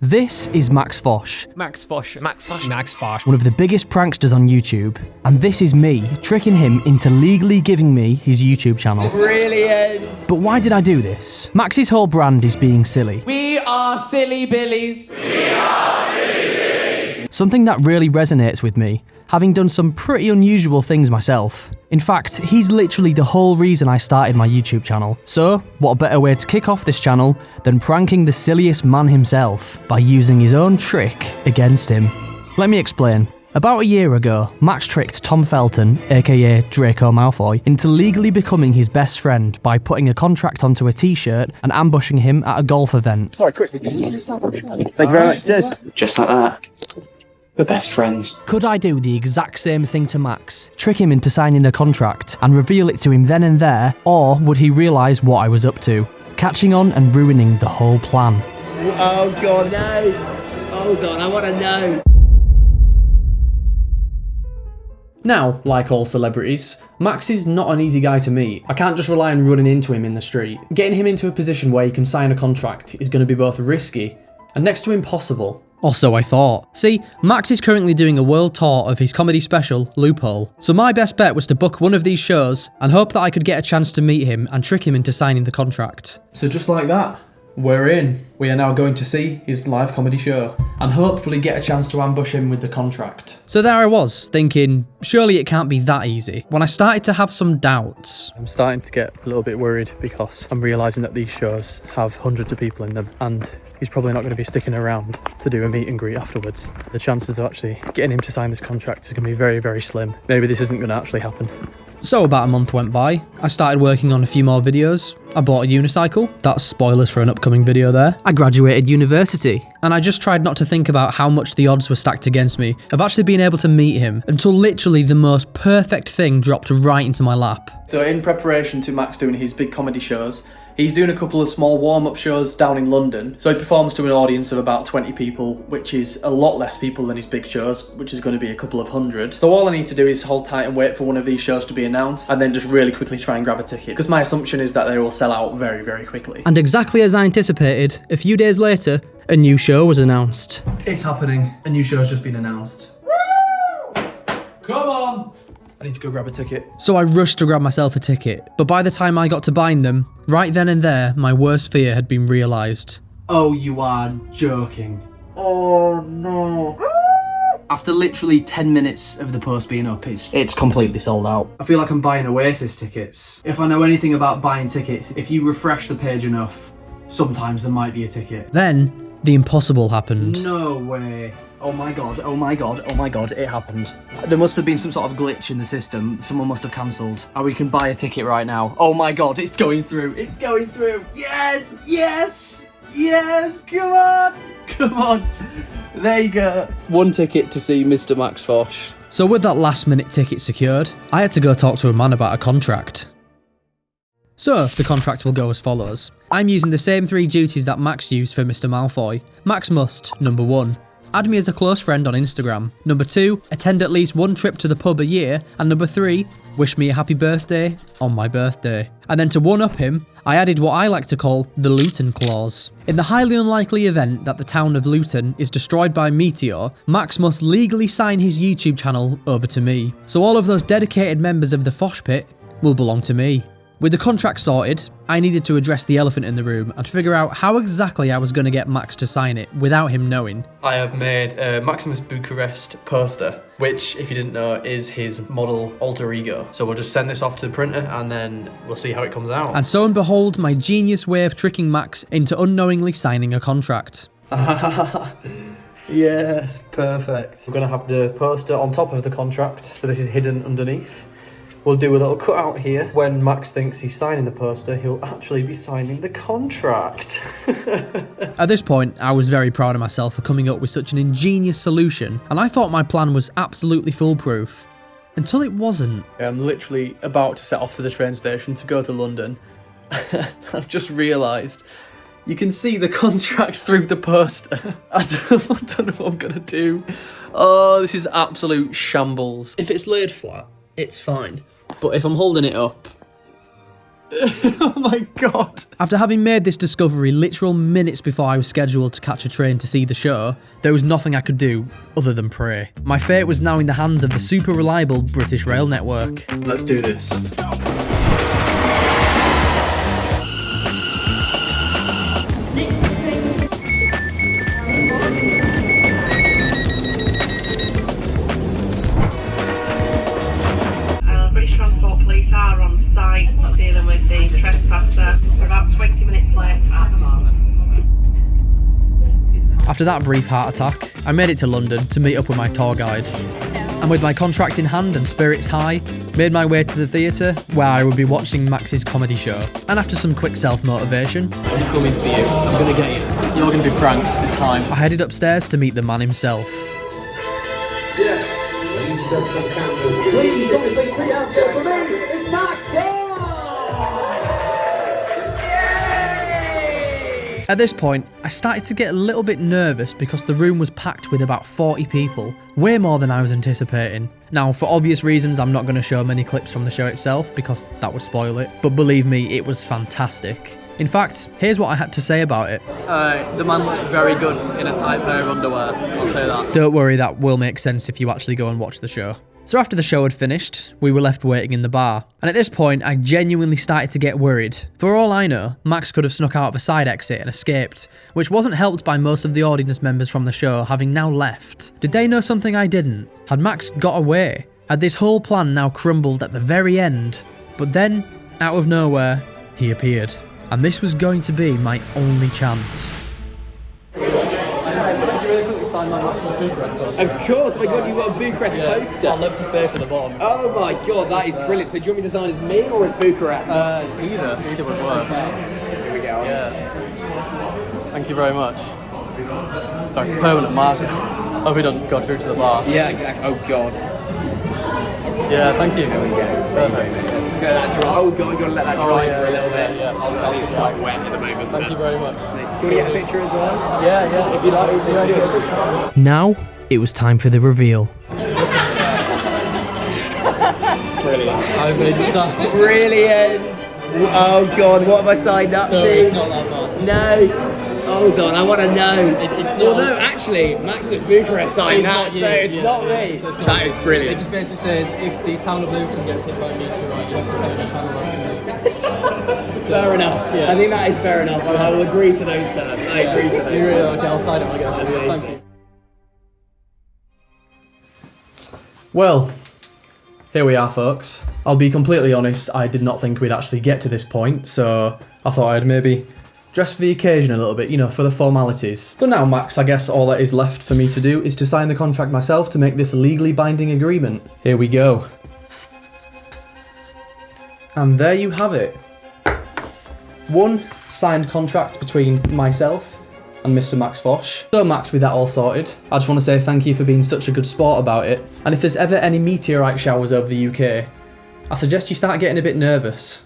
This is Max Fosh. Max Fosh. Max Fosh. Max Fosh. One of the biggest pranksters on YouTube. And this is me tricking him into legally giving me his YouTube channel. Brilliant. But why did I do this? Max's whole brand is being silly. We are silly billies. Something that really resonates with me, having done some pretty unusual things myself. In fact, he's literally the whole reason I started my YouTube channel. So, what a better way to kick off this channel than pranking the silliest man himself by using his own trick against him. Let me explain. About a year ago, Max tricked Tom Felton, aka Draco Malfoy, into legally becoming his best friend by putting a contract onto a t-shirt and ambushing him at a golf event. Sorry, quickly. Thank you very much. Cheers. Just like that. We're best friends. Could I do the exact same thing to Max, trick him into signing a contract and reveal it to him then and there, or would he realise what I was up to, catching on and ruining the whole plan? Oh god, no. Hold on, I want to know. Now, like all celebrities, Max is not an easy guy to meet. I can't just rely on running into him in the street. Getting him into a position where he can sign a contract is going to be both risky and next to impossible. Or so I thought. See, Max is currently doing a world tour of his comedy special, Loophole. So my best bet was to book one of these shows and hope that I could get a chance to meet him and trick him into signing the contract. So just like that, we're in. We are now going to see his live comedy show and hopefully get a chance to ambush him with the contract. So there I was, thinking, surely it can't be that easy, when I started to have some doubts. I'm starting to get a little bit worried because I'm realising that these shows have hundreds of people in them and he's probably not going to be sticking around to do a meet and greet afterwards. The chances of actually getting him to sign this contract is going to be very, very slim. Maybe this isn't going to actually happen. So about a month went by. I started working on a few more videos. I bought a unicycle. That's spoilers for an upcoming video there. I graduated university. And I just tried not to think about how much the odds were stacked against me of actually being able to meet him until literally the most perfect thing dropped right into my lap. So in preparation to Max doing his big comedy shows, he's doing a couple of small warm-up shows down in London. So he performs to an audience of about 20 people, which is a lot less people than his big shows, which is going to be a couple of hundred. So all I need to do is hold tight and wait for one of these shows to be announced, and then just really quickly try and grab a ticket, because my assumption is that they will sell out very, very quickly. And exactly as I anticipated, a few days later, a new show was announced. It's happening. A new show's just been announced. Woo! Come on! I need to go grab a ticket. So I rushed to grab myself a ticket, but by the time I got to buying them, right then and there, my worst fear had been realised. Oh, you are joking. Oh, no. After literally 10 minutes of the post being up, it's completely sold out. I feel like I'm buying Oasis tickets. If I know anything about buying tickets, if you refresh the page enough, sometimes there might be a ticket. Then, the impossible happened. No way. Oh my god, oh my god, oh my god, it happened. There must have been some sort of glitch in the system. Someone must have cancelled. Oh, we can buy a ticket right now. Oh my god, it's going through. It's going through. Yes, yes, yes, come on. Come on. There you go. One ticket to see Mr. Max Fosh. So with that last minute ticket secured, I had to go talk to a man about a contract. So, the contract will go as follows. I'm using the same 3 duties that Max used for Mr. Malfoy. Max must, number 1, add me as a close friend on Instagram. Number 2, attend at least 1 trip to the pub a year. And number 3, wish me a happy birthday on my birthday. And then to one-up him, I added what I like to call the Luton clause. In the highly unlikely event that the town of Luton is destroyed by a meteor, Max must legally sign his YouTube channel over to me. So all of those dedicated members of the Fosh Pit will belong to me. With the contract sorted, I needed to address the elephant in the room and figure out how exactly I was going to get Max to sign it without him knowing. I have made a Maximus Bucharest poster, which, if you didn't know, is his model alter ego. So we'll just send this off to the printer and then we'll see how it comes out. And so and behold, my genius way of tricking Max into unknowingly signing a contract. Yes, perfect. We're going to have the poster on top of the contract, so this is hidden underneath. We'll do a little cutout here. When Max thinks he's signing the poster, he'll actually be signing the contract. At this point, I was very proud of myself for coming up with such an ingenious solution, and I thought my plan was absolutely foolproof. Until it wasn't. I'm literally about to set off to the train station to go to London. I've just realised you can see the contract through the poster. I don't know what I'm going to do. Oh, this is absolute shambles. If it's laid flat, it's fine. But if I'm holding it up, Oh my god. After having made this discovery literal minutes before I was scheduled to catch a train to see the show, there was nothing I could do other than pray. My fate was now in the hands of the super reliable British rail network. Let's do this. British Transport Police are on site dealing with the trespasser. We're about 20 minutes late at the moment. After that brief heart attack, I made it to London to meet up with my tour guide. And with my contract in hand and spirits high, made my way to the theatre where I would be watching Max's comedy show. And after some quick self-motivation, I'm coming for you. I'm gonna get you. You're gonna be pranked this time. I headed upstairs to meet the man himself. Yes. Please don't say three out there for me. It's Max Fosh! At this point, I started to get a little bit nervous because the room was packed with about 40 people, way more than I was anticipating. Now, for obvious reasons, I'm not going to show many clips from the show itself because that would spoil it, but believe me, it was fantastic. In fact, here's what I had to say about it. The man looks very good in a tight pair of underwear, I'll say that. Don't worry, that will make sense if you actually go and watch the show. So after the show had finished, we were left waiting in the bar. And at this point, I genuinely started to get worried. For all I know, Max could have snuck out of a side exit and escaped, which wasn't helped by most of the audience members from the show having now left. Did they know something I didn't? Had Max got away? Had this whole plan now crumbled at the very end? But then, out of nowhere, he appeared. And this was going to be my only chance. Of course, my god, you got a Bucharest poster. I love the space at the bottom. Oh my god, that is brilliant. So do you want me to sign as me or as Bucharest? Either would work. Here we go. Yeah. Thank you very much. Sorry, it's a permanent marker. Hope we don't go through to the bar. Yeah, exactly. Oh god. Yeah, thank you. There we go. Perfect. Let's go let that dry. Oh god, we've got to let that dry for a little bit. Yeah. I think it's quite wet at the moment. Thank you very much. Do you want to get a picture as well? Yeah. If you like, just... Now, it was time for the reveal. Brilliant. I made you sign. Brilliant. Oh god, what have I signed up No, to? it's not that bad. No. Hold on, I want to know. It's Well, not- no, actually, Max's Bucharest signed It's that, not so you, it's yeah, not yeah, me. so it's not That you. is brilliant. It just basically says if the town of Luton gets hit by a meteorite, you have to send a channel up to me. Fair enough. Yeah. I think that is fair enough, and I will agree to those terms. I agree to those You really terms. okay? I'll sign it when I get home. Amazing. Thank you. Well, here we are, folks. I'll be completely honest, I did not think we'd actually get to this point, so I thought I'd maybe dress for the occasion a little bit, you know, for the formalities. So now, Max, I guess all that is left for me to do is to sign the contract myself to make this a legally binding agreement. Here we go. And there you have it. One signed contract between myself and Mr. Max Fosh. So Max, with that all sorted, I just want to say thank you for being such a good sport about it. And if there's ever any meteorite showers over the UK, I suggest you start getting a bit nervous.